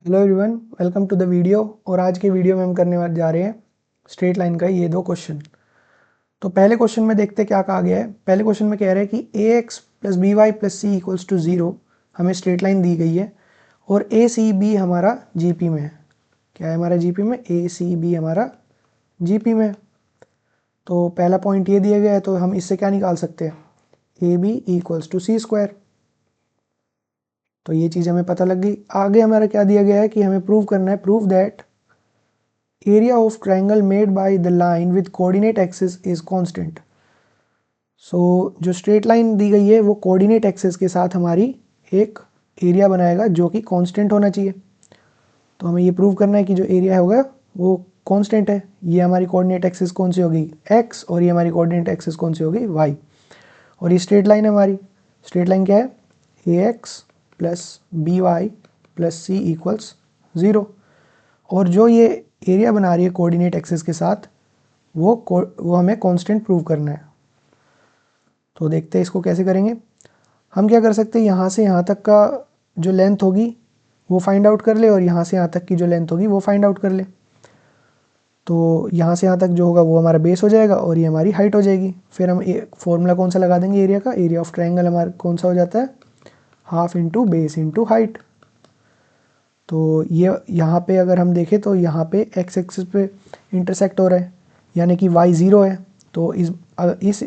Hello everyone, welcome to the video. और आज के वीडियो में हम करने वाले जा रहे हैं स्ट्रेट लाइन का ये दो क्वेश्चन। तो पहले क्वेश्चन में देखते हैं क्या कहा गया है। पहले क्वेश्चन में कह रहा है कि a x plus B Y plus C equals to 0 हमें स्ट्रेट लाइन दी गई है और ए सी बी हमारा जीपी में है। क्या है हमारा जीपी में? ए सी बी हमारा जीपी में है। तो पहला पॉइंट ये दिया गया है, तो हम इससे क्या निकाल सकते हैं? A B equals to C square. तो ये चीज़ हमें पता लग गई। आगे हमारा क्या दिया गया है कि हमें प्रूव करना है, prove that area of triangle made by the line with coordinate axis is constant. So जो स्ट्रेट लाइन दी गई है वो कोऑर्डिनेट एक्सिस के साथ हमारी एक एरिया बनाएगा जो कि कांस्टेंट होना चाहिए। तो हमें ये प्रूव करना है कि जो एरिया होगा वो कांस्टेंट है। ये हमारी कोऑर्डिनेट एक्सिस कौन सी होगी? एक्स, और ये हमारी कोऑर्डिनेट एक्सिस कौन सी होगी? वाई। और ये स्ट्रेट लाइन है हमारी। स्ट्रेट लाइन क्या है? A x plus B Y plus C equals 0। और जो ये एरिया बना रही है कोऑर्डिनेट एक्सिस के साथ वो हमें कांस्टेंट प्रूव करना है। तो देखते हैं इसको कैसे करेंगे। हम क्या कर सकते हैं, यहाँ से यहाँ तक का जो लेंथ होगी वो फाइंड आउट कर ले और यहाँ से यहाँ तक की जो लेंथ होगी वो फाइंड आउट कर ले। तो यहाँ से यहाँ तक जो होगा वो हमारा बेस हो जाएगा और ये हमारी हाइट हो जाएगी। फिर हम फॉर्मूला कौन सा लगा देंगे एरिया का? एरिया ऑफ ट्राइंगल हमारा कौन सा हो जाता है? Half into base into height. तो ये यहाँ पे अगर हम देखें तो यहाँ पे एक्स एक्सिस पे इंटरसेक्ट हो रहा है, यानी कि y 0 है। तो इस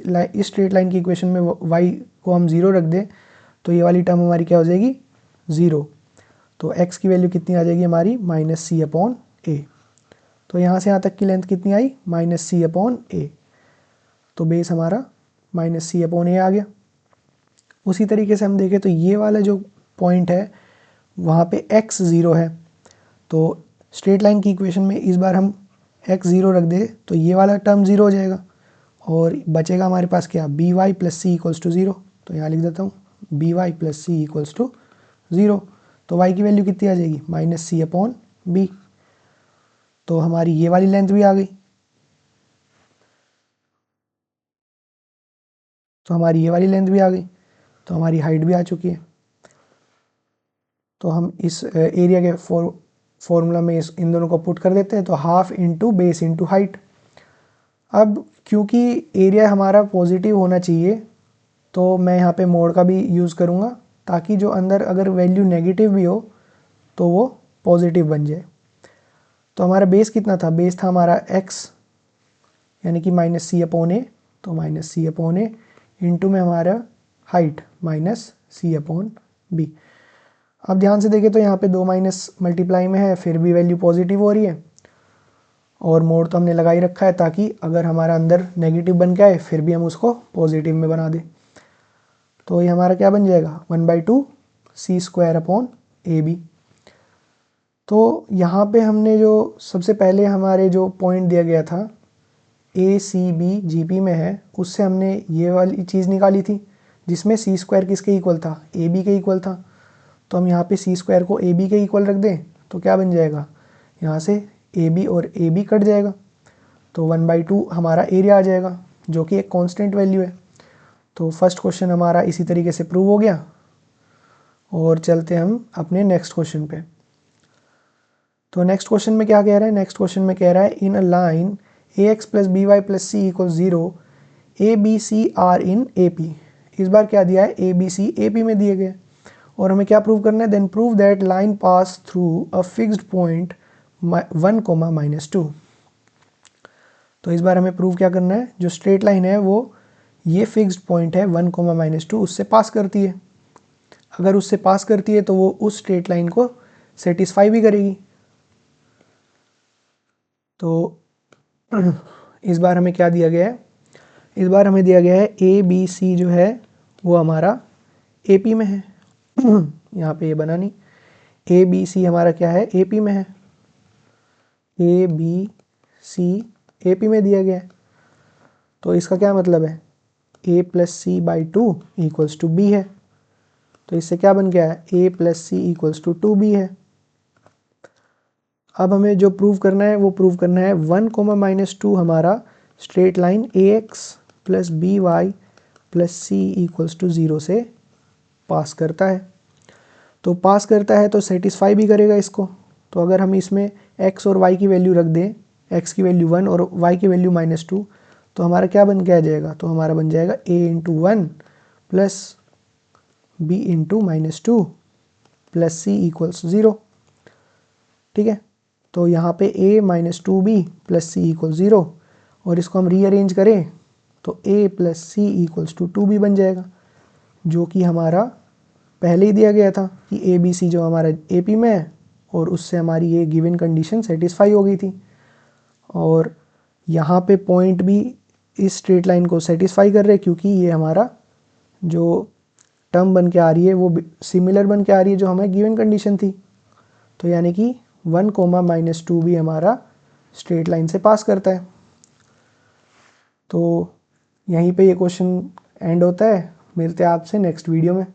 स्ट्रेट लाइन की इक्वेशन में y को हम 0 रख दें तो ये वाली टर्म हमारी क्या हो जाएगी? 0। तो x की वैल्यू कितनी आ जाएगी हमारी? माइनस सी अपॉन ए। तो यहाँ से यहाँ तक की लेंथ कितनी आई? माइनस सी अपॉन ए। तो बेस हमारा माइनस सी अपॉन ए आ गया। उसी तरीके से हम देखें तो ये वाला जो पॉइंट है वहाँ पे x 0 है। तो स्ट्रेट लाइन की इक्वेशन में इस बार हम x 0 रख दे तो ये वाला टर्म 0 हो जाएगा और बचेगा हमारे पास क्या? B Y plus C equals to 0। तो यहाँ लिख देता हूँ B Y plus C equals to 0। तो y की वैल्यू कितनी आ जाएगी? Minus C upon B. तो हमारी ये वाली लेंथ भी आ गई। तो हमारी ये वाली लेंथ भी आ गई। तो हमारी हाइट भी आ चुकी है। तो हम इस एरिया के फॉर्मूला में इन दोनों को पुट कर देते हैं। तो half into base into height. अब क्योंकि एरिया हमारा पॉजिटिव होना चाहिए तो मैं यहाँ पे मोड का भी यूज़ करूँगा ताकि जो अंदर अगर वैल्यू नेगेटिव भी हो तो वो पॉजिटिव बन जाए। तो हमारा बेस कितना था? बेस था हमारा x, यानी कि माइनस सी अपॉन ए। तो माइनस सी अपॉन ए इंटू में हमारा height minus C upon B. अब ध्यान से देखें तो यहाँ पे 2 माइनस मल्टीप्लाई में है, फिर भी वैल्यू पॉजिटिव हो रही है। और मोड तो हमने लगा ही रखा है ताकि अगर हमारा अंदर नेगेटिव बन के आए फिर भी हम उसको पॉजिटिव में बना दें। तो ये हमारा क्या बन जाएगा? 1/2 सी स्क्वायर अपॉन ए बी। तो यहाँ पे हमने जो सबसे पहले हमारे जो पॉइंट दिया गया था ए सी बी जी पी में है, उससे हमने ये वाली चीज़ निकाली थी जिसमें सी स्क्वायर किसके इक्वल था? ए बी के इक्वल था। तो हम यहाँ पे सी स्क्वायर को ए बी के इक्वल रख दें तो क्या बन जाएगा? यहाँ से ए बी और ए बी कट जाएगा तो 1/2 हमारा एरिया आ जाएगा जो कि एक कांस्टेंट वैल्यू है। तो फर्स्ट क्वेश्चन हमारा इसी तरीके से प्रूव हो गया। और चलते हम अपने नेक्स्ट क्वेश्चन पे। तो नेक्स्ट क्वेश्चन में क्या कह रहा है? नेक्स्ट क्वेश्चन में कह रहा है in a line A x plus B Y plus c equal 0 a b c are in A P. इस बार क्या दिया है? ए बी सी ए पी में दिए गए और हमें क्या प्रूव करना है? Then prove that line pass through a fixed point 1, -2। तो इस बार हमें प्रूव क्या करना है? जो स्ट्रेट लाइन है वो ये फिक्स्ड पॉइंट है 1, -2 उससे पास करती है। अगर उससे पास करती है तो वो उस स्ट्रेट लाइन को सेटिस्फाई भी करेगी। तो इस बार हमें क्या दिया गया है? इस बार हमें दिया गया है ए बी सी जो है वो हमारा ए पी में है। यहाँ पे ये बना नहीं। ए बी सी हमारा क्या है? ए पी में है। ए बी सी ए पी में दिया गया है। तो इसका क्या मतलब है? A plus c by 2 equals to b है। तो इससे क्या बन गया है? A plus C equals to 2b है। अब हमें जो प्रूव करना है वो प्रूव करना है 1, -2 हमारा straight line A x plus B Y plus C equals to 0 से पास करता है। तो पास करता है तो सेटिस्फाई भी करेगा इसको। तो अगर हम इसमें x और y की वैल्यू रख दें, x की वैल्यू 1 और y की वैल्यू -2, तो हमारा क्या बन के आ जाएगा, तो हमारा बन जाएगा a into 1 plus b into -2 plus c equals 0। ठीक है, तो यहाँ पे a -2b plus c equal 0, और इसको हम रीअरेंज करें तो a plus C equals to 2b बन जाएगा, जो कि हमारा पहले ही दिया गया था कि ए बी सी जो हमारा AP में है, और उससे हमारी ये गिवन कंडीशन सेटिस्फाई हो गई थी। और यहाँ पे पॉइंट भी इस स्ट्रेट लाइन को सेटिस्फाई कर रहे हैं, क्योंकि ये हमारा जो टर्म बन के आ रही है वो सिमिलर बन के आ रही है जो हमें गिवन कंडीशन थी। तो यानी कि 1, -2 भी हमारा स्ट्रेट लाइन से पास करता है। तो यहीं पे ये क्वेश्चन एंड होता है। मिलते हैं आपसे नेक्स्ट वीडियो में।